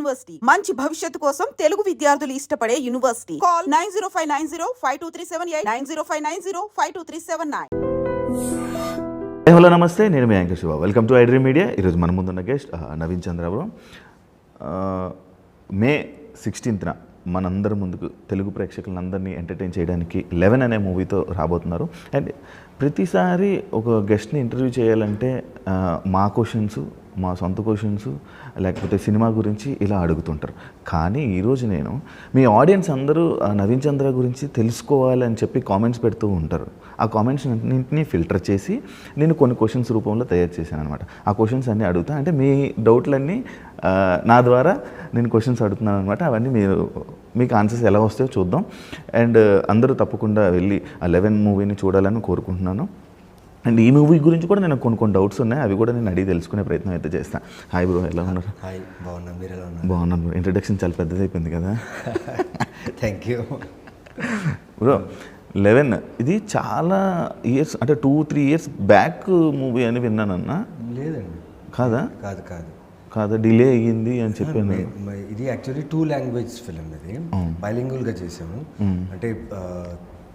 University మంచి భవిష్యత్తు కోసం తెలుగు విద్యార్థులు ఇష్టపడే యూనివర్సిటీ. కాల్ 9059052378 9059052379. హలో నమస్తే, నేను మీ anchor Shiva. Welcome to iDream media. ఈరోజు మన ముందున్న గెస్ట్ నవీన్ చంద్రబాబు. మే 16న మనందరి ముందుకు తెలుగు ప్రేక్షకులందరినీ ఎంటర్టైన్ చేయడానికి 11 అనే మూవీతో రాబోతున్నారు. అండ్ ప్రతిసారి ఒక గెస్ట్ని ఇంటర్వ్యూ చేయాలంటే మా క్వశ్చన్స్, మా సొంత క్వశ్చన్స్, లేకపోతే సినిమా గురించి ఇలా అడుగుతుంటారు. కానీ ఈరోజు నేను మీ ఆడియన్స్ అందరూ నవీన్ చంద్ర గురించి తెలుసుకోవాలని చెప్పి కామెంట్స్ పెడుతూ ఉంటారు. ఆ కామెంట్స్ అన్నింటినీ ఫిల్టర్ చేసి నేను కొన్ని క్వశ్చన్స్ రూపంలో తయారు చేశాను అనమాట. ఆ క్వశ్చన్స్ అన్నీ అడుగుతా, అంటే మీ డౌట్లన్నీ నా ద్వారా నేను క్వశ్చన్స్ అడుగుతున్నాను అనమాట. అవన్నీ మీకు ఆన్సర్స్ ఎలా వస్తాయో చూద్దాం. అండ్ అందరూ తప్పకుండా వెళ్ళి ఆ 11 మూవీని చూడాలని కోరుకుంటున్నాను. అండ్ ఈ మూవీ గురించి కూడా నేను కొన్ని డౌట్స్ ఉన్నాయి, అవి కూడా నేను అడిగి తెలుసుకునే ప్రయత్నం అయితే చేస్తాను. హాయ్ బ్రో, ఎలా ఉన్నారు? హాయ్, బాగున్నాను. మీరు ఎలా ఉన్నారు? బాగున్నాను బ్రో. ఇంట్రడక్షన్ చాలా పెద్దది అయిపోయింది కదా. Thank you bro. 11 ఇది చాలా ఇయర్స్, అంటే 2-3 ఇయర్స్ బ్యాక్ మూవీ అని విన్నానన్నా. లేదండి, కాదా? కాదా, డిలే అయ్యింది అని చెప్పాను. ఇది యాక్చువల్లీ 2 లాంగ్వేజ్ ఫిలిం. ఇది బైలింగువల్గా చేసాము. అంటే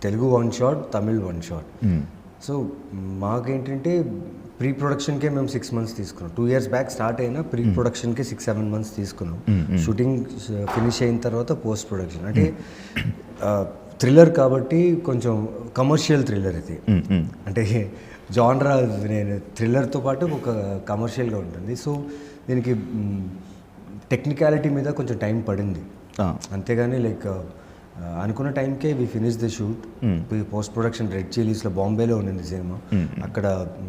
Telugu 1 shot, Tamil 1 shot. So మాకేంటంటే ప్రీ ప్రొడక్షన్కే మేము 6 మంత్స్ తీసుకున్నాం. 2 ఇయర్స్ బ్యాక్ స్టార్ట్ అయినా ప్రీ ప్రొడక్షన్కే 6-7 మంత్స్ తీసుకున్నాం. షూటింగ్ ఫినిష్ అయిన తర్వాత పోస్ట్ ప్రొడక్షన్. అంటే థ్రిల్లర్ కాబట్టి కొంచెం కమర్షియల్ థ్రిల్లర్ ఇది. అంటే జానరా నేను థ్రిల్లర్తో పాటు ఒక కమర్షియల్గా ఉంటుంది. సో దీనికి టెక్నికాలిటీ మీద కొంచెం టైం పడింది. అంతేగాని లైక్ అనుకున్న టైంకే we finish the shoot. Post production red చిల్లీస్లో, బాంబేలో ఉండింది సినిమా. అక్కడ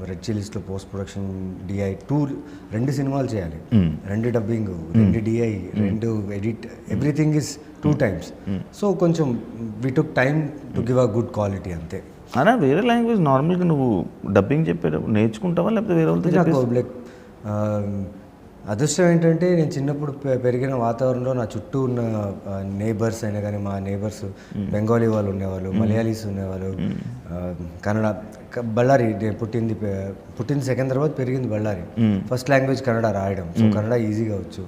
రెడ్ చిల్లీస్లో పోస్ట్ ప్రొడక్షన్ డిఐ 2 సినిమాలు చేయాలి. 2 dubbing, 2 DI, 2 edit, everything is 2 times. So కొంచెం we took time to give a good quality అంతే. అలా వేరే లాంగ్వేజ్ నార్మల్గా నువ్వు డబ్బింగ్ చెప్పేటప్పుడు నేర్చుకుంటావా, లేకపోతే వేరే వాళ్ళతో? నాకు లైక్ అదృష్టం ఏంటంటే నేను చిన్నప్పుడు పెరిగిన వాతావరణంలో నా చుట్టూ ఉన్న నేబర్స్ అయినా కానీ, మా నేబర్స్ బెంగాలీ వాళ్ళు ఉండేవాళ్ళు, మలయాళీస్ ఉండేవాళ్ళు, కన్నడ. బళ్ళారి నేను పుట్టింది సికింద్రాబాద్, పెరిగింది బళ్ళారి. ఫస్ట్ లాంగ్వేజ్ కన్నడ రాయడం. సో కన్నడ ఈజీగా వచ్చు.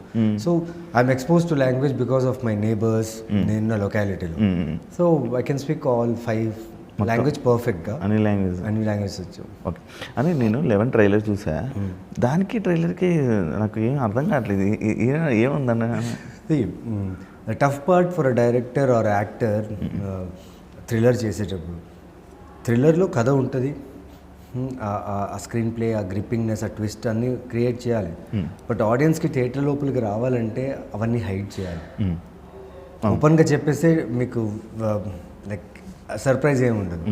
So I'm expose to language because of my neighbours నేనున్న లొకాలిటీలో. So I can speak all 5 language పర్ఫెక్ట్గా. అన్ని లాంగ్వేజ్ వచ్చు. ఓకే. అని నేను 11 ట్రైలర్ చూసా. దానికి ట్రైలర్కి నాకు ఏం అర్థం కావట్లేదు. ఏముందన్న the tough part for a director or actor thriller చేసేటప్పుడు, థ్రిల్లర్లో కథ ఉంటుంది, ఆ స్క్రీన్ ప్లే, ఆ గ్రిప్పింగ్నెస్, ఆ ట్విస్ట్ అన్నీ క్రియేట్ చేయాలి. బట్ ఆడియన్స్కి థియేటర్ లోపలికి రావాలంటే అవన్నీ హైడ్ చేయాలి. ఓపెన్గా చెప్పేస్తే మీకు లైక్ సర్ప్రైజ్ ఏమి ఉండదు.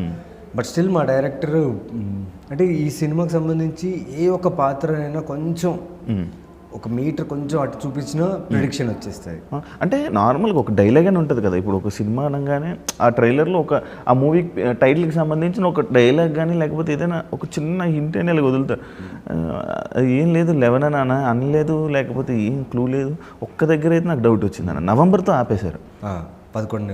బట్ స్టిల్ మా డైరెక్టర్ అంటే ఈ సినిమాకి సంబంధించి ఏ ఒక్క పాత్రనైనా కొంచెం ఒక మీటర్ కొంచెం అటు చూపించినా ప్రిడిక్షన్ వచ్చేస్తాయి. అంటే నార్మల్గా ఒక డైలాగ్ అని ఉంటుంది కదా. ఇప్పుడు ఒక సినిమా అనగానే ఆ ట్రైలర్లో ఆ మూవీ టైటిల్కి సంబంధించిన ఒక డైలాగ్ కానీ, లేకపోతే ఏదైనా ఒక చిన్న హింట్ అయినా వదులుతారు. ఏం లేదు 11 అని అనలేదు, లేకపోతే ఏం క్లూ లేదు. ఒక్క దగ్గర అయితే నాకు డౌట్ వచ్చిందన్న, నవంబర్తో ఆపేశారు. 11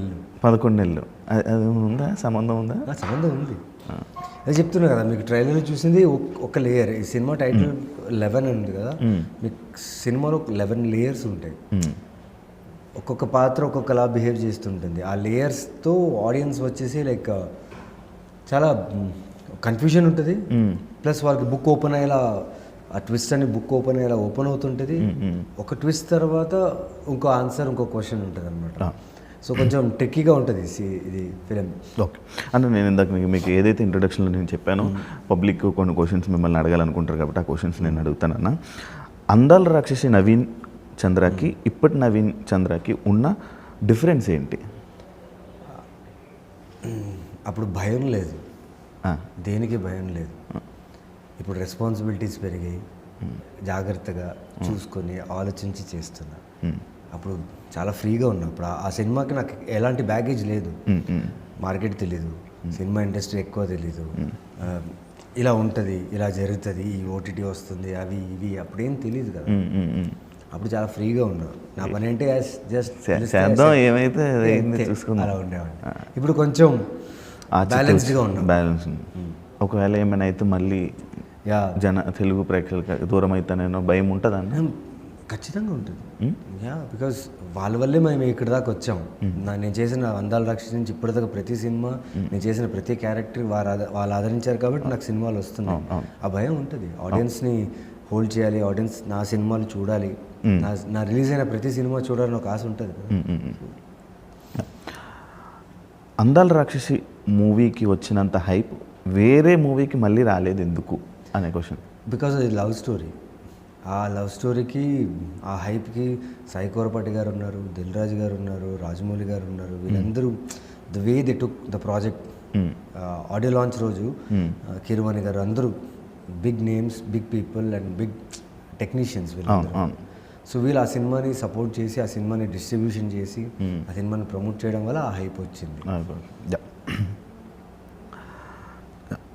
నెలలు. అది ఉందా, సంబంధం ఉందా? సంబంధం ఉంది. అది చెప్తున్నా కదా మీకు, ట్రైలర్లో చూసింది ఒక లేయర్. ఈ సినిమా టైటిల్ 11 ఉంది కదా, మీకు సినిమాలో 11 లేయర్స్ ఉంటాయి. ఒక్కొక్క పాత్ర ఒక్కొక్కలా బిహేవ్ చేస్తుంటుంది. ఆ లేయర్స్తో ఆడియన్స్ వచ్చేసి లైక్ చాలా కన్ఫ్యూజన్ ఉంటుంది. ప్లస్ వాళ్ళకి బుక్ ఓపెన్ అయ్యేలా, ఆ ట్విస్ట్ అని బుక్ ఓపెన్ అయ్యేలా ఓపెన్ అవుతుంటుంది. ఒక ట్విస్ట్ తర్వాత ఇంకో ఆన్సర్, ఇంకో క్వశ్చన్ ఉంటుంది అనమాట. సో కొంచెం ట్రిక్కీగా ఉంటుంది ఇది ఫిలిం. ఓకే. అంటే నేను ఇందాక మీకు ఏదైతే ఇంట్రొడక్షన్లో నేను చెప్పానో, పబ్లిక్ కొన్ని క్వశ్చన్స్ మిమ్మల్ని అడగాలనుకుంటారు కాబట్టి ఆ క్వశ్చన్స్ నేను అడుగుతానన్న. అందాల రాక్షసి నవీన్ చంద్రకి ఇప్పటి నవీన్ చంద్రకి ఉన్న డిఫరెన్స్ ఏంటి? అప్పుడు భయం లేదు, దేనికి భయం లేదు. ఇప్పుడు రెస్పాన్సిబిలిటీస్ పెరిగాయి, జాగ్రత్తగా చూసుకొని ఆలోచించి చేస్తున్నా. అప్పుడు చాలా ఫ్రీగా ఉన్నా. అప్పుడు ఆ సినిమాకి నాకు ఎలాంటి బ్యాగేజ్ లేదు. మార్కెట్ తెలీదు, సినిమా ఇండస్ట్రీ ఎక్కువ తెలీదు, ఇలా ఉంటుంది, ఇలా జరుగుతుంది, ఈ ఓటీటీ వస్తుంది, అవి ఇవి అప్పుడేం తెలియదు కదా. అప్పుడు చాలా ఫ్రీగా ఉన్నా. నా పని అంటే జస్ట్ ఏమైతే అలా ఉండేవాడిని. ఇప్పుడు కొంచెం బ్యాలెన్స్డ్గా ఉన్నా. బ్యాలెన్స్. ఒకవేళ ఏమైనా అయితే మళ్ళీ తెలుగు ప్రేక్షకులకి దూరం అవుతానేనో భయం ఉంటుందన్న? ఖచ్చితంగా ఉంటుంది. యా, బికాస్ వాళ్ళ వల్లే మేము ఇక్కడ దాకా వచ్చాం. నేను చేసిన అందాల రాక్షసి నుంచి ఇప్పటిదాకా ప్రతి సినిమా, నేను చేసిన ప్రతి క్యారెక్టర్ వాళ్ళు ఆదరించారు కాబట్టి నాకు సినిమాలు వస్తున్నాయి. ఆ భయం ఉంటుంది. ఆడియన్స్ని హోల్డ్ చేయాలి, ఆడియన్స్ నా సినిమాలు చూడాలి, నా రిలీజ్ అయిన ప్రతి సినిమా చూడాలని ఒక ఆశ ఉంటుంది. అందాల రాక్షసి మూవీకి వచ్చినంత హైప్ వేరే మూవీకి మళ్ళీ రాలేదు ఎందుకు అనే క్వశ్చన్. బికాజ్ అది లవ్ స్టోరీ. ఆ లవ్ స్టోరీకి, ఆ హైప్కి సాయి కోరపాటి గారు ఉన్నారు, దిల్ రాజు గారు ఉన్నారు, రాజమౌళి గారు ఉన్నారు. వీళ్ళందరూ the way they took the project. Audio launch రోజు కీరవాణి గారు, అందరూ big names, big people and big technicians వీళ్ళందరూ. సో వీళ్ళు ఆ సినిమాని సపోర్ట్ చేసి, ఆ సినిమాని డిస్ట్రిబ్యూషన్ చేసి, ఆ సినిమాని ప్రమోట్ చేయడం వల్ల ఆ హైప్ వచ్చింది.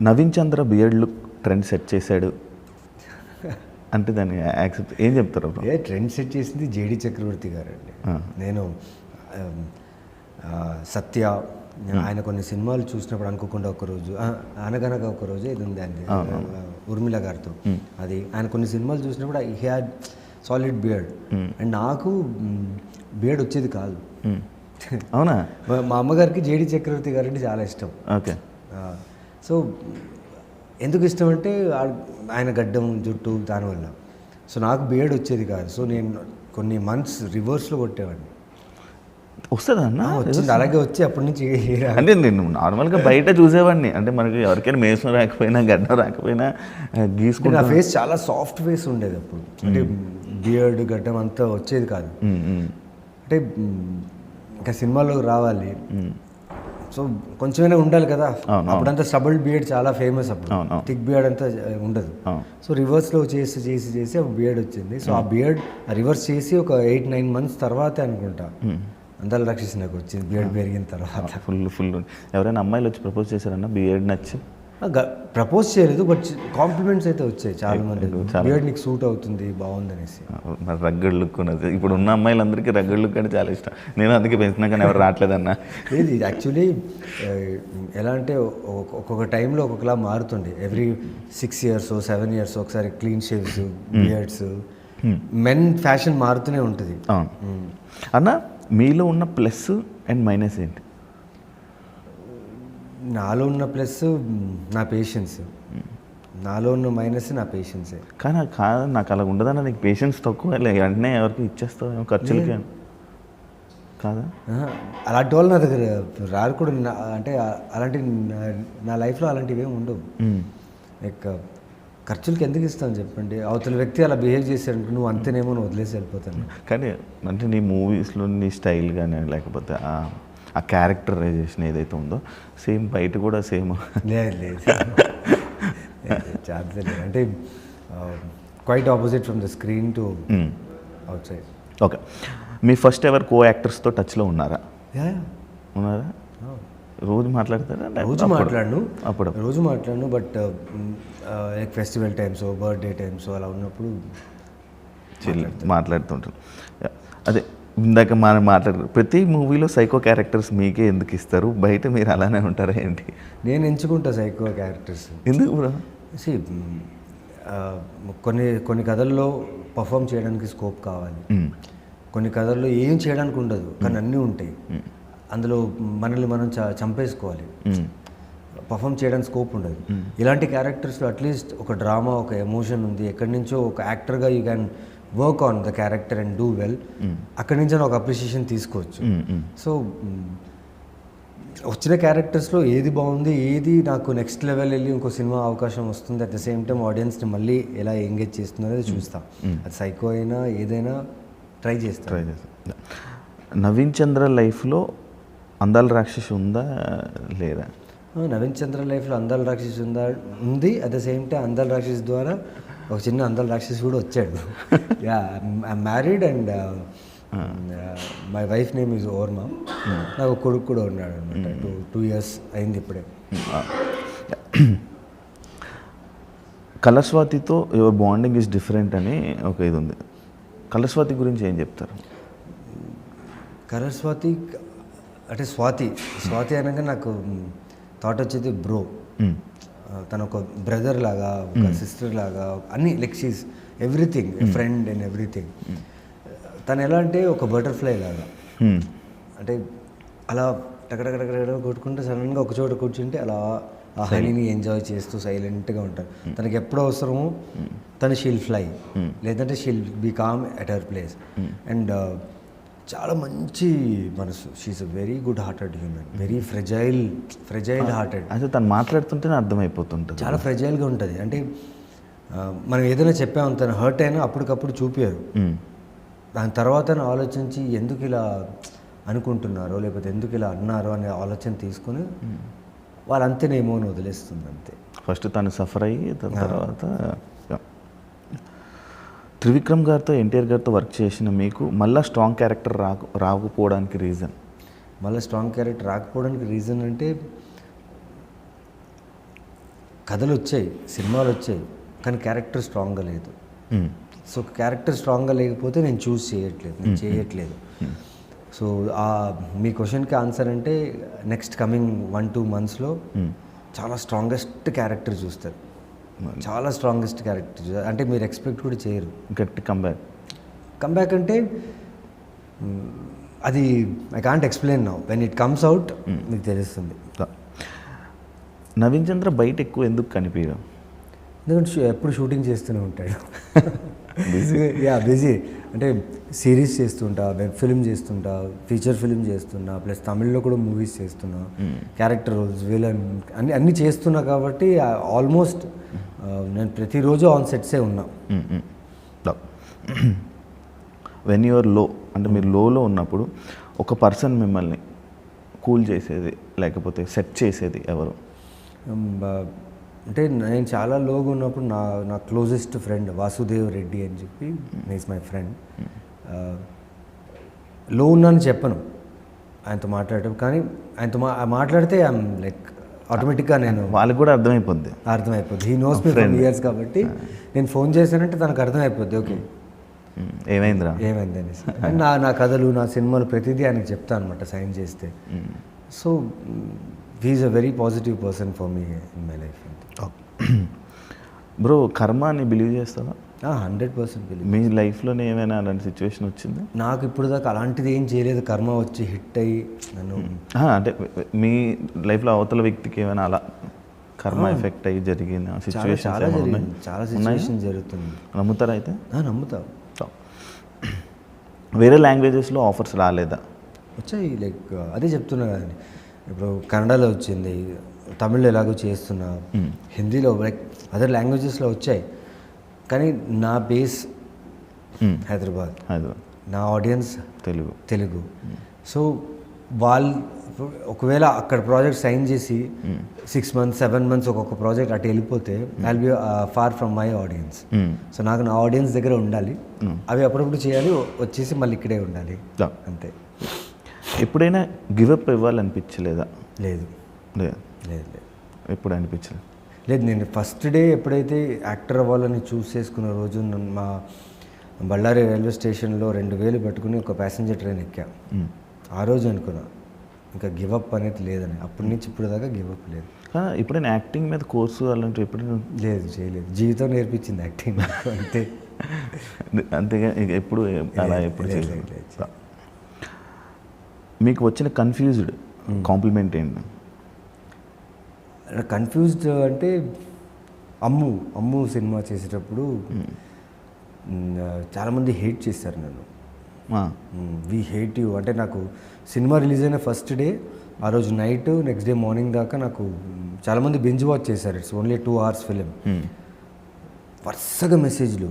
నవీన్ చంద్ర బియర్డ్ లుక్ ట్రెండ్ సెట్ చేశాడు అంటే దాన్ని యాక్సెప్ట్ ఏం చెప్తారు? ట్రెండ్ సెట్ చేసింది జేడి చక్రవర్తి గారు అండి. నేను సత్య, ఆయన కొన్ని సినిమాలు చూసినప్పుడు అనుకోకుండా ఒకరోజు అనగనగా ఒకరోజు ఇది ఉంది అండి ఉర్మిళ గారితో, అది ఆయన కొన్ని సినిమాలు చూసినప్పుడు he had solid beard and నాకు బియర్డ్ వచ్చేది కాదు. అవునా? మా అమ్మగారికి జేడి చక్రవర్తి గారు అంటే చాలా ఇష్టం. ఓకే. సో ఎందుకు ఇష్టం అంటే ఆయన గడ్డం, జుట్టు, దానివల్ల. సో నాకు బియర్డ్ వచ్చేది కాదు. సో నేను కొన్ని మంత్స్ రివర్స్లో కొట్టేవాడిని. వస్తుందా అన్న? వచ్చింది, అలాగే వచ్చి అప్పటి నుంచి. అంటే నేను నార్మల్గా బయట చూసేవాడిని, అంటే మనకి ఎవరికైనా మేసం రాకపోయినా గడ్డం రాకపోయినా గీసుకుంటే నా ఫేస్ చాలా సాఫ్ట్ ఫేస్ ఉండేది అప్పుడు. అంటే బియర్డ్, గడ్డం అంతా వచ్చేది కాదు. అంటే ఇంకా సినిమాలో రావాలి, సో కొంచెమైనా ఉండాలి కదా. అప్పుడంతా స్టబుల్ బియర్డ్ చాలా ఫేమస్, అప్పుడు థిక్ బియర్డ్ అంతా ఉండదు. సో రివర్స్లో చేసి చేసి చేసి ఆ బియర్డ్ వచ్చింది. సో ఆ బియర్డ్ రివర్స్ చేసి ఒక 8-9 months తర్వాతే అనుకుంటా అందాల రాక్షసి నాకు వచ్చింది, బియర్డ్ పెరిగిన తర్వాత. ఫుల్ ఎవరైనా అమ్మాయిలు వచ్చి ప్రపోజ్ చేశారన్నా బియర్డ్ నచ్చి? ప్రపోజ్ చేయలేదు, బట్ కాంప్లిమెంట్స్ అయితే వచ్చాయి చాలా మంది. బియర్డ్ నీకు సూట్ అవుతుంది, బాగుంది అనేసి. మరి రగ్గడ్ లుక్ ఉన్నది. ఇప్పుడు ఉన్న అమ్మాయిలందరికీ రగ్గడ్ లుక్ అంటే చాలా ఇష్టం. నేను అందుకే పెంచినా కానీ ఎవరు రావట్లేదన్నా. ఇది యాక్చువల్లీ ఎలా అంటే ఒక్కొక్క టైంలో ఒక్కొక్కలా మారుతుండే. ఎవ్రీ 6 years 7 years ఒకసారి క్లీన్ షేవ్స్, బియర్డ్స్, మెన్ ఫ్యాషన్ మారుతూనే ఉంటుంది. అన్న మీలో ఉన్న ప్లస్ అండ్ మైనస్ ఏంటి? నాలో ఉన్న ప్లస్ నా పేషెన్స్, నాలో ఉన్న మైనస్ నా పేషెన్సే. కానీ కాదు, నాకు అలా ఉండదన్న. నీకు పేషెన్స్ తక్కువ, వెంటనే ఎవరికి ఇచ్చేస్తావు ఖర్చులకి కాదా? అలాంటి వాళ్ళు నా దగ్గర రారు కూడా. అంటే అలాంటి నా లైఫ్లో అలాంటివి ఏమి ఉండవు. లైక్ ఖర్చులకి ఎందుకు ఇస్తాను చెప్పండి? అవతల వ్యక్తి అలా బిహేవ్ చేశారంటే నువ్వు అంతేనేమో వదిలేసి వెళ్ళిపోతాను. కానీ అంటే నీ మూవీస్లో నీ స్టైల్ కానీ లేకపోతే ఆ క్యారెక్టరైజేషన్ ఏదైతే ఉందో సేమ్ బయట కూడా సేమ్? లేదు చాలా లేదు. అంటే quite opposite from the screen to outside. Okay. మీ ఫస్ట్ ఎవర్ కో యాక్టర్స్తో టచ్లో ఉన్నారా? ఉన్నారా? రోజు మాట్లాడతారా? రోజు మాట్లాడను, but like festival times, birthday times అలా ఉన్నప్పుడు మాట్లాడుతుంటారు. అదే ఇందాక మనం మాట్లాడారు, ప్రతి మూవీలో సైకో క్యారెక్టర్స్ మీకే ఎందుకు ఇస్తారు? బయట మీరు అలానే ఉంటారా ఏంటి? నేను ఎంచుకుంటా సైకో క్యారెక్టర్స్. ఎందుకు బ్రో? కొన్ని కథల్లో పర్ఫామ్ చేయడానికి స్కోప్ కావాలి, కొన్ని కథల్లో ఏం చేయడానికి ఉండదు కానీ అన్నీ ఉంటాయి. అందులో మనల్ని మనం చంపేసుకోవాలి, పర్ఫామ్ చేయడానికి స్కోప్ ఉండదు. ఇలాంటి క్యారెక్టర్స్లో అట్లీస్ట్ ఒక డ్రామా, ఒక ఎమోషన్ ఉంది, ఎక్కడి నుంచో ఒక యాక్టర్గా you can work on the character and do well. అక్కడి నుంచి ఒక అప్రిషియేషన్ తీసుకోవచ్చు. సో వచ్చిన క్యారెక్టర్స్లో ఏది బాగుంది, ఏది నాకు నెక్స్ట్ లెవెల్ వెళ్ళి ఇంకో సినిమా అవకాశం వస్తుంది, అట్ ద సేమ్ టైం ఆడియన్స్ని మళ్ళీ ఎలా ఎంగేజ్ చేస్తుంది అనేది చూస్తాం. అది సైకో అయినా ఏదైనా ట్రై చేస్తాం. నవీన్ చంద్ర లైఫ్లో అందాల రాక్షసి ఉందా లేదా? నవీన్ చంద్ర లైఫ్లో అందాల రాక్షసి ఉంది. అట్ ద సేమ్ టైం అందాల రాక్షసి ద్వారా ఒక చిన్న అందాల రాక్షసి కూడా వచ్చాడు. Yeah, I'm married and my wife name is Orma. నాకు ఒక కొడుకు కూడా ఉన్నాడు అనమాట. 2 years అయింది ఇప్పుడే. కలర్స్వాతితో యువర్ బాండింగ్ ఈజ్ డిఫరెంట్ అని ఒక ఇది ఉంది. కలర్స్వాతి గురించి ఏం చెప్తారు? కలర్స్వాతి అంటే స్వాతి అనగా నాకు థాట్ వచ్చేది బ్రో. తను ఒక బ్రదర్ లాగా, ఒక సిస్టర్ లాగా, అన్ని like everything friend and everything. తను ఎలా అంటే ఒక బటర్ఫ్లై లాగా, అంటే అలా టకటకటకట కొట్టుకుంటే సడన్గా ఒక చోట కూర్చుంటే అలా ఆ హనీని ఎంజాయ్ చేస్తూ సైలెంట్గా ఉంటారు. తనకి ఎప్పుడు అవసరమో తను షీల్ ఫ్లై, లేదంటే she'll be calm at her place. And చాలా మంచి మనసు. She's a very good hearted human, very fragile hearted. అసలు తను మాట్లాడుతుంటేనే అర్థమైపోతుంటుంది. చాలా ఫ్రెజైల్గా ఉంటుంది. అంటే మనం ఏదైనా చెప్పాము, తను హర్ట్ అయినా అప్పటికప్పుడు చూపారు. దాని తర్వాత ఆలోచించి ఎందుకు ఇలా అనుకుంటున్నారో లేకపోతే ఎందుకు ఇలా అన్నారో అనే ఆలోచన తీసుకుని వాళ్ళు అంతేనేమో అని వదిలేస్తుంది అంతే. ఫస్ట్ తను సఫర్ అయ్యి దాని తర్వాత త్రివిక్రమ్ గారితో ఎన్టీఆర్ గారితో వర్క్ చేసిన మీకు మళ్ళీ స్ట్రాంగ్ క్యారెక్టర్ రాకపోవడానికి రీజన్? మళ్ళీ స్ట్రాంగ్ క్యారెక్టర్ రాకపోవడానికి రీజన్ అంటే కథలు వచ్చాయి, సినిమాలు వచ్చాయి, కానీ క్యారెక్టర్ స్ట్రాంగ్గా లేదు. సో క్యారెక్టర్ స్ట్రాంగ్గా లేకపోతే నేను చేయట్లేదు. సో మీ క్వశ్చన్కి ఆన్సర్ అంటే నెక్స్ట్ కమింగ్ 1-2 monthsలో చాలా స్ట్రాంగెస్ట్ క్యారెక్టర్ చూస్తారు. చాలా స్ట్రాంగెస్ట్ క్యారెక్టర్ చూస్తారు. అంటే మీరు ఎక్స్పెక్ట్ కూడా చేయరు. గట్టి కంబ్యాక్ అంటే అది I can't explain now. When it comes out మీకు తెలుస్తుంది. నవీన్ చంద్ర బయట ఎక్కువ ఎందుకు కనిపించదు? ఎందుకంటే ఎప్పుడు షూటింగ్ చేస్తూనే ఉంటాడు. బిజీ. అంటే సిరీస్ చేస్తుంటా, వెబ్ ఫిల్మ్ చేస్తుంటా, ఫీచర్ ఫిల్మ్ చేస్తున్నా, ప్లస్ తమిళ్లో కూడా మూవీస్ చేస్తున్నా, క్యారెక్టర్ రోల్స్, విలన్ అన్నీ చేస్తున్నా. కాబట్టి ఆల్మోస్ట్ నేను ప్రతిరోజు ఆన్ సెట్సే ఉన్నా. వెన్ యూఆర్ లో, అంటే మీరు లోలో ఉన్నప్పుడు ఒక పర్సన్ మిమ్మల్ని కూల్ చేసేది లేకపోతే సెట్ చేసేది ఎవరు? అంటే నేను చాలా లోగా ఉన్నప్పుడు నా క్లోజెస్ట్ ఫ్రెండ్ వాసుదేవ్ రెడ్డి అని చెప్పి, ఈజ్ మై ఫ్రెండ్. లో ఉన్నాను చెప్పను ఆయనతో మాట్లాడటం, కానీ ఆయనతో మాట్లాడితే ఐఎమ్ లైక్ ఆటోమేటిక్గా నేను వాళ్ళకి కూడా అర్థమైపోద్ది. He knows me from years కాబట్టి నేను ఫోన్ చేశానంటే తనకు అర్థమైపోద్ది. ఓకే ఏమైంది అనేసి నా కథలు, నా సినిమాలు ప్రతిదీ ఆయనకు చెప్తాను అనమాట సైన్ చేస్తే. So he is a very positive person for me in my life. Bro, కర్మాని బిలీవ్ చేస్తావా? 100% బిలీవ్. మీ లైఫ్లోనే ఏమైనా అలాంటి సిచ్యువేషన్ వచ్చిందా? నాకు ఇప్పుడు దాకా అలాంటిది ఏం చేయలేదు. కర్మ వచ్చి హిట్ అయ్యి నన్ను, అంటే మీ లైఫ్లో అవతల వ్యక్తికి ఏమైనా అలా కర్మ ఎఫెక్ట్ అయ్యి జరిగిన సిచ్యువేషన్? చాలా సిచ్యువేషన్ జరుగుతుంది. నమ్ముతారా అయితే? నమ్ముతా. వేరే లాంగ్వేజెస్లో ఆఫర్స్ రాలేదా? వచ్చాయి. లైక్ అదే చెప్తున్నా కదండి, ఇప్పుడు కన్నడలో వచ్చింది, తమిళ్లో ఎలాగో చేస్తున్నా, హిందీలో, లైక్ అదర్ లాంగ్వేజెస్లో వచ్చాయి. కానీ నా బేస్ హైదరాబాద్, నా ఆడియన్స్ తెలుగు. సో వాళ్ళు ఒకవేళ అక్కడ ప్రాజెక్ట్ సైన్ చేసి 6 months 7 months ఒక్కొక్క ప్రాజెక్ట్ అటు వెళ్ళిపోతే I will be far from my audience. So నాకు నా ఆడియన్స్ దగ్గర ఉండాలి, అవి అప్పుడప్పుడు చేయాలి, వచ్చేసి మళ్ళీ ఇక్కడే ఉండాలి అంతే. ఎప్పుడైనా గివప్ ఇవ్వాలనిపించలేదా? లేదు. ఎప్పుడు అనిపించలేదు? లేదు. నేను ఫస్ట్ డే ఎప్పుడైతే యాక్టర్ అవ్వాలని చూస్ చేసుకున్న రోజు మా బళ్ళారి రైల్వే స్టేషన్లో 2000 పెట్టుకుని ఒక ప్యాసింజర్ ట్రైన్ ఎక్కా. ఆ రోజు అనుకున్నా ఇంకా గివప్ అనేది లేదని. అప్పటి నుంచి ఇప్పుడు దాకా గివప్ లేదు. ఎప్పుడైనా యాక్టింగ్ మీద కోర్సు అలాంటివి ఎప్పుడైనా? లేదు, చేయలేదు. జీవితం నేర్పించింది యాక్టింగ్ అంతే. అంతేగా ఎప్పుడు అలా ఎప్పుడు చేయలేదు. మీకు వచ్చిన కన్ఫ్యూజ్డ్ కాంప్లిమెంట్ ఏంటి? కన్ఫ్యూజ్డ్ అంటే అమ్ము సినిమా చేసేటప్పుడు చాలామంది హేట్ చేశారు నన్ను. వీ హేట్ యూ అంటే, నాకు సినిమా రిలీజ్ అయిన ఫస్ట్ డే ఆ రోజు నైట్, నెక్స్ట్ డే మార్నింగ్ దాకా నాకు చాలామంది బింజ్ వాచ్ చేశారు. It's only 2 hours film. వరుసగా మెసేజ్లు,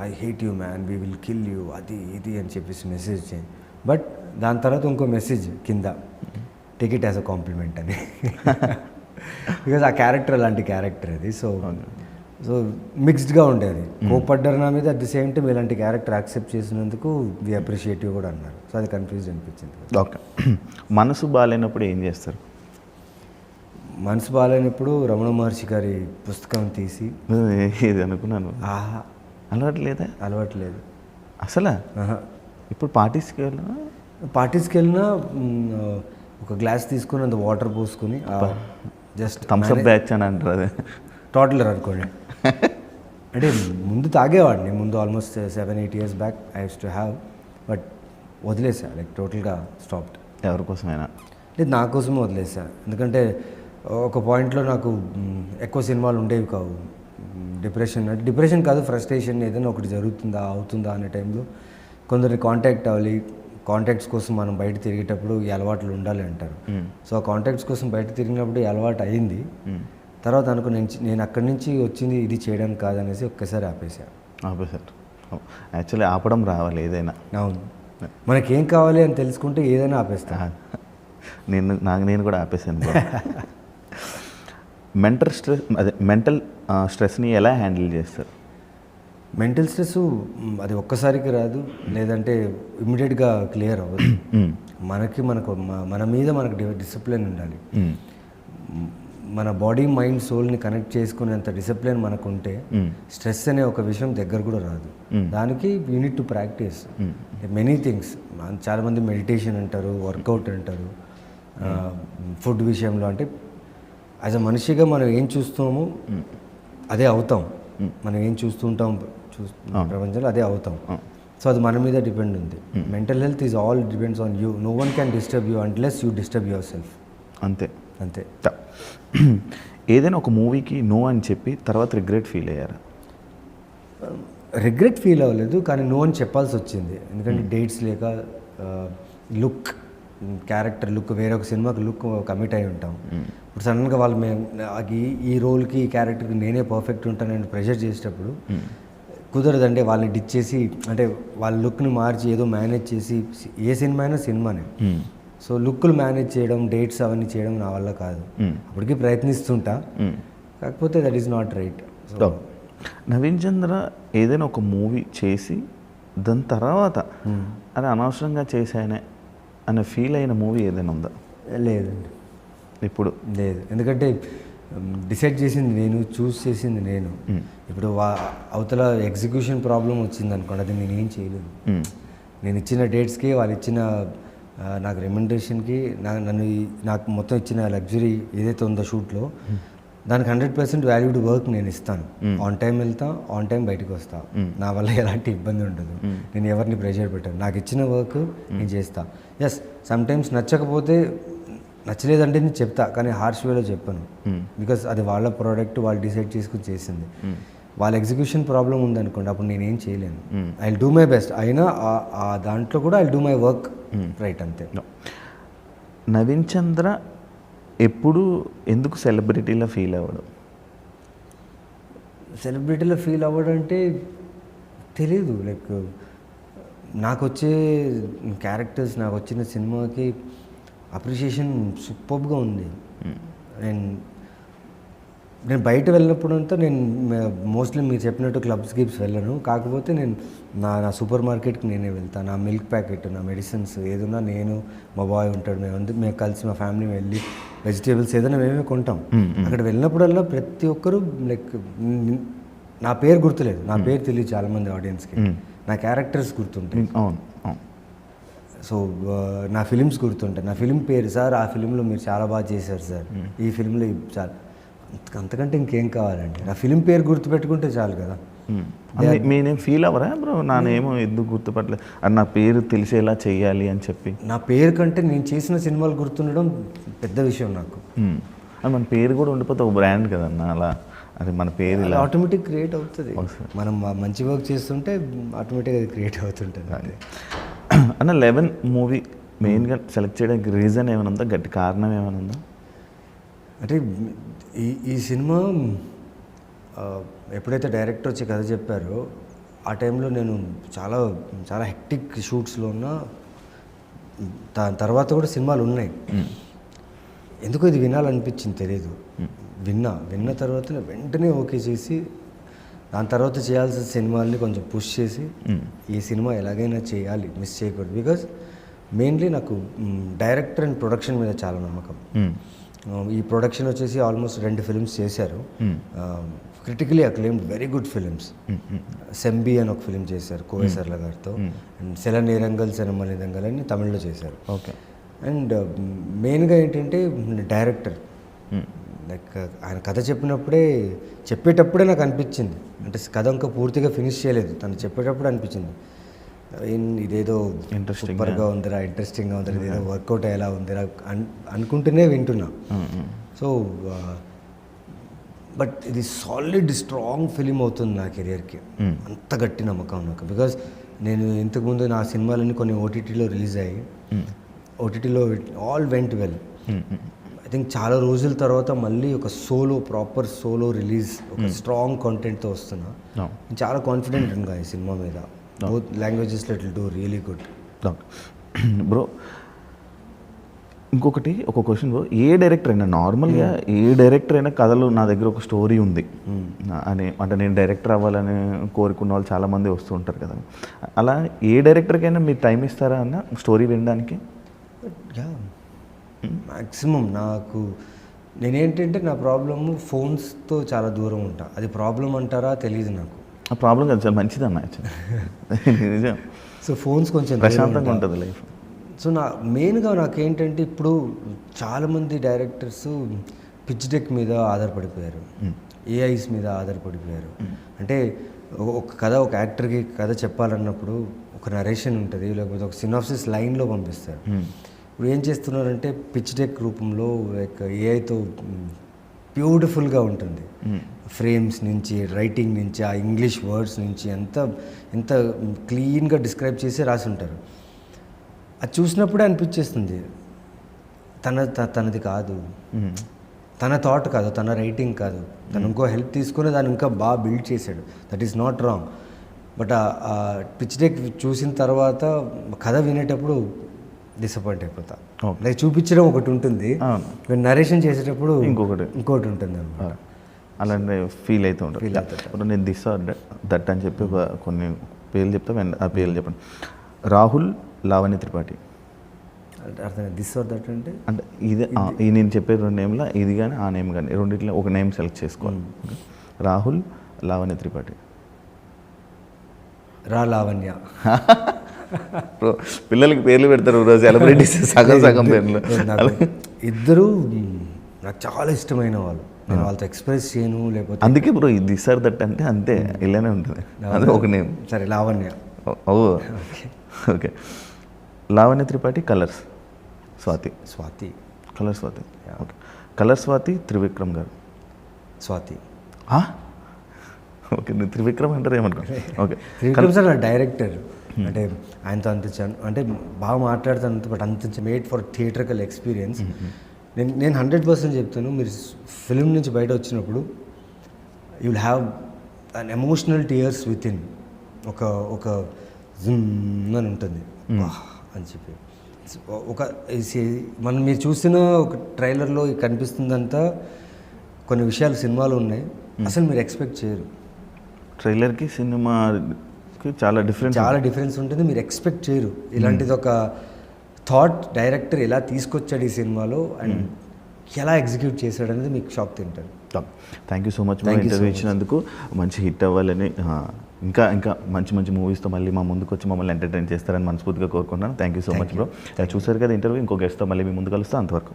I hate you man, we will kill you, అది ఇది అని చెప్పేసి మెసేజ్ చేయండి. బట్ దాని తర్వాత ఇంకో మెసేజ్ కింద, take it as a compliment అని. బికాజ్ ఆ క్యారెక్టర్ అలాంటి క్యారెక్టర్ అది. సో మిక్స్డ్గా ఉండేది. కోపడ్డారు నా మీద, అట్ ది సేమ్ టైం ఇలాంటి క్యారెక్టర్ యాక్సెప్ట్ చేసినందుకు వి అప్రిషియేటివ్ కూడా అన్నారు. సో అది కన్ఫ్యూజ్ అనిపించింది. ఓకే. మనసు బాగాలేనప్పుడు ఏం చేస్తారు? మనసు బాగాలేనప్పుడు రమణ మహర్షి గారి పుస్తకం తీసి, ఇది అనుకున్నాను. అలవాట్లేదా? అలవాట్లేదు అసలు. ఇప్పుడు పార్టీస్కి వెళ్ళినా ఒక గ్లాస్ తీసుకుని అంత వాటర్ పోసుకుని జస్ట్ థమ్స్ అప్ బ్యాచ్ అని అంటారు. అదే టోటలర్ అనుకోండి. అంటే ముందు తాగేవాడిని, ముందు almost 7-8 years back I use to have, but వదిలేసా, లైక్ టోటల్గా స్టాప్డ్. ఎవరికోసమైనా? లేదు, నా కోసమే వదిలేసా. ఎందుకంటే ఒక పాయింట్లో నాకు ఎక్కువ సినిమాలు ఉండేవి కావు. డిప్రెషన్ కాదు, ఫ్రస్ట్రేషన్, ఏదైనా ఒకటి జరుగుతుందా అవుతుందా అనే టైంలో కొందరిని కాంటాక్ట్ అవ్వాలి. కాంటాక్ట్స్ కోసం మనం బయట తిరిగేటప్పుడు ఈ అలవాట్లు ఉండాలి అంటారు. సో ఆ కాంటాక్ట్స్ కోసం బయట తిరిగినప్పుడు ఈ అలవాటు అయింది. తర్వాత అనుకో నేను అక్కడి నుంచి వచ్చింది ఇది చేయడానికి కాదనేసి ఒక్కసారి ఆపేశారు. యాక్చువల్లీ ఆపడం రావాలి ఏదైనా. అవును, మనకేం కావాలి అని తెలుసుకుంటే ఏదైనా ఆపేస్తా. నేను కూడా ఆపేసాను. మెంటల్ స్ట్రెస్ని ఎలా హ్యాండిల్ చేస్తారు? మెంటల్ స్ట్రెస్ అది ఒక్కసారికి రాదు, లేదంటే ఇమ్మీడియట్గా క్లియర్ అవ్వదు. మన మీద మనకు డిసిప్లిన్ ఉండాలి. మన బాడీ మైండ్ సోల్ని కనెక్ట్ చేసుకునేంత డిసిప్లిన్ మనకు ఉంటే స్ట్రెస్ అనే ఒక విషయం దగ్గర కూడా రాదు. దానికి you need to practice many things. చాలామంది మెడిటేషన్ అంటారు, వర్కౌట్ అంటారు. ఫుడ్ విషయంలో అంటే యాజ్ అ మనిషిగా మనం ఏం చూస్తామో అదే అవుతాం. మనం ఏం చూస్తుంటాం ప్రపంచంలో అదే అవుతాం. సో అది మన మీద డిపెండ్ ఉంది. Mental health is all depends on you. No one can disturb you unless you disturb yourself. అంతే. అంతే. ఏదైనా ఒక మూవీకి నో అని చెప్పి తర్వాత రిగ్రెట్ ఫీల్ అయ్యారా? రిగ్రెట్ ఫీల్ అవ్వలేదు, కానీ నో అని చెప్పాల్సి వచ్చింది. ఎందుకంటే డేట్స్ లేక, లుక్, క్యారెక్టర్ లుక్, వేరే ఒక సినిమాకి లుక్ కమిట్ అయి ఉంటాం. ఇప్పుడు సడన్గా వాళ్ళు ఈ రోల్కి, ఈ క్యారెక్టర్కి నేనే పర్ఫెక్ట్ ఉంటానని ప్రెషర్ చేసేటప్పుడు కుదరదంటే వాళ్ళని డిచ్ చేసి, అంటే వాళ్ళ లుక్ని మార్చి ఏదో మేనేజ్ చేసి, ఏ సినిమా అయినా సినిమానే. సో లుక్లు మేనేజ్ చేయడం, డేట్స్ అవన్నీ చేయడం నా వల్ల కాదు. అప్పటికి ప్రయత్నిస్తుంటా, కాకపోతే that is not right. Naveen Chandra ఏదైనా ఒక మూవీ చేసి దాని తర్వాత అది అనవసరంగా చేశానే అనే ఫీల్ అయిన మూవీ ఏదైనా ఉందా? లేదండి, ఇప్పుడు లేదు. ఎందుకంటే డిసైడ్ చేసింది నేను, చూస్ చేసింది నేను. ఇప్పుడు అవతల ఎగ్జిక్యూషన్ ప్రాబ్లం వచ్చింది అనుకోండి, అది నేనేం చేయలేదు. నేను ఇచ్చిన డేట్స్కి, వాళ్ళు ఇచ్చిన నాకు రెమ్యునరేషన్కి, నాకు మొత్తం ఇచ్చిన లగ్జరీ ఏదైతే ఉందో షూట్లో, దానికి 100% వాల్యూడ్ వర్క్ నేను ఇస్తాను. ఆన్ టైం వెళ్తా, ఆన్ టైం బయటకు వస్తా. నా వల్ల ఎలాంటి ఇబ్బంది ఉండదు. నేను ఎవరిని ప్రెషర్ పెట్టాను. నాకు ఇచ్చిన వర్క్ నేను చేస్తా. ఎస్, సమ్టైమ్స్ నచ్చకపోతే నచ్చలేదంటే నేను చెప్తా, కానీ హార్ష్ వేలో చెప్పాను. బికాస్ అది వాళ్ళ ప్రోడక్ట్, వాళ్ళు డిసైడ్ చేసుకుని చేసింది. వాళ్ళ ఎగ్జిక్యూషన్ ప్రాబ్లం ఉందనుకోండి, అప్పుడు నేనేం చేయలేను. I will do my best. అయినా ఆ దాంట్లో కూడా I will do my work right, అంతే. నవీన్ చంద్ర ఎప్పుడు ఎందుకు సెలబ్రిటీలో ఫీల్ అవ్వడం? సెలబ్రిటీలో ఫీల్ అవ్వడం అంటే తెలీదు. లైక్ నాకు వచ్చే క్యారెక్టర్స్, నాకు వచ్చిన సినిమాకి అప్రిషియేషన్ సూపర్గా ఉంది. నేను బయట వెళ్ళినప్పుడు అంతా నేను మోస్ట్లీ మీరు చెప్పినట్టు క్లబ్స్ గిబ్స్ వెళ్ళను. కాకపోతే నేను నా సూపర్ మార్కెట్కి నేనే వెళ్తాను. నా మిల్క్ ప్యాకెట్, నా మెడిసిన్స్ ఏదన్నా నేను, మా బాయ్ ఉంటాడు, మేము కలిసి మా ఫ్యామిలీ వెళ్ళి వెజిటేబుల్స్ ఏదైనా మేమే కొంటాం. అక్కడ వెళ్ళినప్పుడల్లా ప్రతి ఒక్కరూ లైక్ నా పేరు గుర్తులేదు, నా పేరు తెలియదు చాలామంది ఆడియన్స్కి, నా క్యారెక్టర్స్ గుర్తుంటాయి. సో నా ఫిలిమ్స్ గుర్తుంటాయి. నా ఫిలిం పేరు, సార్ ఆ ఫిలింలో మీరు చాలా బాగా చేశారు సార్, ఈ ఫిలింలో చాలా, అంతకంటే ఇంకేం కావాలండి? నా ఫిలిం పేరు గుర్తుపెట్టుకుంటే చాలు కదా. నేనేం ఫీల్ అవ్వరా బ్రో, నానేమో ఎందుకు గుర్తుపట్టలేదు అని, నా పేరు తెలిసేలా చెయ్యాలి అని చెప్పి? నా పేరు కంటే నేను చేసిన సినిమాలు గుర్తుండడం పెద్ద విషయం నాకు. మన పేరు కూడా ఉండిపోతే ఒక బ్రాండ్ కదన్న, అలా అది మన పేరు ఇలా ఆటోమేటిక్ క్రియేట్ అవుతుంది. మనం మంచి వర్క్ చేస్తుంటే ఆటోమేటిక్గా అది క్రియేట్ అవుతుంటుంది. అదే అన్న 11 మూవీ మెయిన్గా సెలెక్ట్ చేయడానికి రీజన్ ఏమైనా ఉందా, గట్టి కారణం ఏమైనా ఉందా? అంటే ఈ సినిమా ఎప్పుడైతే డైరెక్టర్ వచ్చి కథ చెప్పారో ఆ టైంలో నేను చాలా చాలా హెక్టిక్ షూట్స్లో ఉన్నా. దాని తర్వాత కూడా సినిమాలు ఉన్నాయి. ఎందుకో ఇది వినాలనిపించింది, తెలియదు. విన్న తర్వాత వెంటనే ఓకే చేసి, దాని తర్వాత చేయాల్సిన సినిమాల్ని కొంచెం పుష్ చేసి ఈ సినిమా ఎలాగైనా చేయాలి, మిస్ చేయకూడదు. బికాజ్ మెయిన్లీ నాకు డైరెక్టర్ అండ్ ప్రొడక్షన్ మీద చాలా నమ్మకం. ఈ ప్రొడక్షన్ వచ్చేసి ఆల్మోస్ట్ 2 ఫిల్మ్స్ చేశారు, critically acclaimed very good films. Sembi అని ఒక ఫిలిం చేశారు కోవేసర్ల గారితో, అండ్ సెల నేరంగల్ సెనమలిదంగల్ అని తమిళ్లో చేశారు. ఓకే. అండ్ మెయిన్గా ఏంటంటే డైరెక్టర్ లైక్ ఆయన కథ చెప్పేటప్పుడే నాకు అనిపించింది, అంటే కథ ఇంకా పూర్తిగా ఫినిష్ చేయలేదు, తను చెప్పేటప్పుడు అనిపించింది ఇదేదో సూపర్గా ఉందిరా, ఇంట్రెస్టింగ్గా ఉందిరా, ఇదేదో వర్కౌట్ అయ్యేలా ఉందిరా అనుకుంటూనే వింటున్నా. సో బట్ ఇది సాలిడ్ స్ట్రాంగ్ ఫిలిం అవుతుంది నా కెరియర్కి, అంత గట్టి నమ్మకం నాకు. బికాజ్ నేను ఇంతకుముందు నా సినిమాలన్నీ కొన్ని ఓటీటీలో రిలీజ్ అయ్యాయి, ఓటీటీలో all went well. I think చాలా రోజుల తర్వాత మళ్ళీ ఒక ప్రాపర్ సోలో రిలీజ్, ఒక స్ట్రాంగ్ కంటెంట్తో వస్తున్నా. నేను చాలా కాన్ఫిడెంట్ ఇంకా ఈ సినిమా మీద, బోత్ లాంగ్వేజెస్లో it will do really good. Bro ఇంకొకటి ఒక క్వశ్చన్ బ్రో, ఏ డైరెక్టర్ అయినా నార్మల్గా ఏ డైరెక్టర్ అయినా కథలో నా దగ్గర ఒక స్టోరీ ఉంది అని, అంటే నేను డైరెక్టర్ అవ్వాలని కోరుకున్న వాళ్ళు చాలామంది వస్తూ ఉంటారు కదా, అలా ఏ డైరెక్టర్కైనా మీరు టైం ఇస్తారా అన్న స్టోరీ వినడానికి? మ్యాక్సిమం నేనేంటంటే నా ప్రాబ్లము ఫోన్స్తో చాలా దూరం ఉంటా. అది ప్రాబ్లం అంటారా తెలియదు నాకు. ఆ ప్రాబ్లం కాదు, చాలా మంచిది అన్న నిజం. సో ఫోన్స్ కొంచెం ప్రశాంతంగా ఉంటుంది లైఫ్. సో మెయిన్గా నాకేంటంటే ఇప్పుడు చాలామంది డైరెక్టర్స్ పిచ్ డెక్ మీద ఆధారపడిపోయారు, ఏఐస్ మీద ఆధారపడిపోయారు. అంటే ఒక యాక్టర్కి కథ చెప్పాలన్నప్పుడు ఒక నరేషన్ ఉంటుంది, లేకపోతే ఒక సినాప్సిస్ లైన్లో పంపిస్తారు. ఇప్పుడు ఏం చేస్తున్నారంటే పిచ్ డెక్ రూపంలో లైక్ ఏఐతో బ్యూటిఫుల్గా ఉంటుంది, ఫ్రేమ్స్ నుంచి, రైటింగ్ నుంచి, ఆ ఇంగ్లీష్ వర్డ్స్ నుంచి ఎంత క్లీన్గా డిస్క్రైబ్ చేసి రాసి ఉంటారు. అది చూసినప్పుడే అనిపించేస్తుంది తనది కాదు, తన థాట్ కాదు, తన రైటింగ్ కాదు, తను ఇంకో హెల్ప్ తీసుకుని దాన్ని ఇంకా బాగా బిల్డ్ చేశాడు. That is not wrong. But ఆ పిచ్ డెక్ చూసిన తర్వాత కథ వినేటప్పుడు డిసప్పాయింట్ అయిపోతా. లైక్ చూపించడం ఒకటి ఉంటుంది, నరేషన్ చేసేటప్పుడు ఇంకోటి ఉంటుంది అన్నమాట. అలాంటి ఫీల్ అవుతూ ఉంటుంది. నేను దిస్ ఆర్ దట్ అని చెప్పి కొన్ని పేర్లు చెప్తా, ఆ పేర్లు చెప్పండి. రాహుల్, లావణ్య త్రిపాఠి. అర్థం దిస్ ఆర్ దట్ అంటే ఇది నేను చెప్పే 2 నేమ్లో ఇది కానీ ఆ నేమ్ కానీ రెండిట్లో ఒక నేమ్ సెలెక్ట్ చేసుకోవాలి. రాహుల్, లావణ్య త్రిపాఠి. లావణ్య. పిల్లలకి పేర్లు పెడతారు సెలబ్రిటీస్ సగం పేర్లు. ఇద్దరు నాకు చాలా ఇష్టమైన వాళ్ళు, నేను వాళ్ళతో ఎక్స్ప్రెస్ చేయను, లేకపోతే అందుకే బ్రో ఇది దిస్ ఆర్ దట్ అంటే అంతే ఇలానే ఉంటుంది. అదే ఒక నేమ్. సరే Lavanya. Okay. Lavanya Tripathi. Colours Swathi. Colour Swathi. Okay. Colour Swathi, Trivikram గారు. స్వాతి. ఓకే, నేను త్రివిక్రమ్ అంటారు ఏమనుకో. ఓకే. త్రివిక్రమ్ సార్ నా డైరెక్టర్, అంటే ఆయనతో అంటే బాగా మాట్లాడుతాను, బట్ అంత మేడ్ ఫర్ థియేట్రికల్ ఎక్స్పీరియన్స్. నేను 100% చెప్తాను, మీరు ఫిలిం నుంచి బయట వచ్చినప్పుడు you will have an emotional tears with in. ఒక జిమ్ అని ఉంటుంది అని చెప్పి మనం మీరు చూసిన ఒక ట్రైలర్లో కనిపిస్తుందంతా కొన్ని విషయాలు సినిమాలో ఉన్నాయి, అసలు మీరు ఎక్స్పెక్ట్ చేయరు. ట్రైలర్కి సినిమాకి చాలా డిఫరెన్స్ ఉంటుంది, మీరు ఎక్స్పెక్ట్ చేయరు. ఇలాంటిది ఒక థాట్ డైరెక్టర్ ఎలా తీసుకొచ్చాడు ఈ సినిమాలో అండ్ ఎలా ఎగ్జిక్యూట్ చేశాడు అనేది మీకు షాక్ తింటారు. Thank you so much interview ఇచ్చినందుకు. మంచి హిట్ అవ్వాలని, ఇంకా మంచి మూవీస్తో మళ్ళీ మా ముందుకు వచ్చి మమ్మల్ని ఎంటర్టైన్ చేస్తారని మనస్ఫూర్తిగా కోరుకుంటున్నాను. Thank you so much bro. చూసారు కదా ఇంటర్వ్యూ, ఇంకో గెస్ట్తో మళ్ళీ మీ ముందు కలుస్తాను. అంతవరకు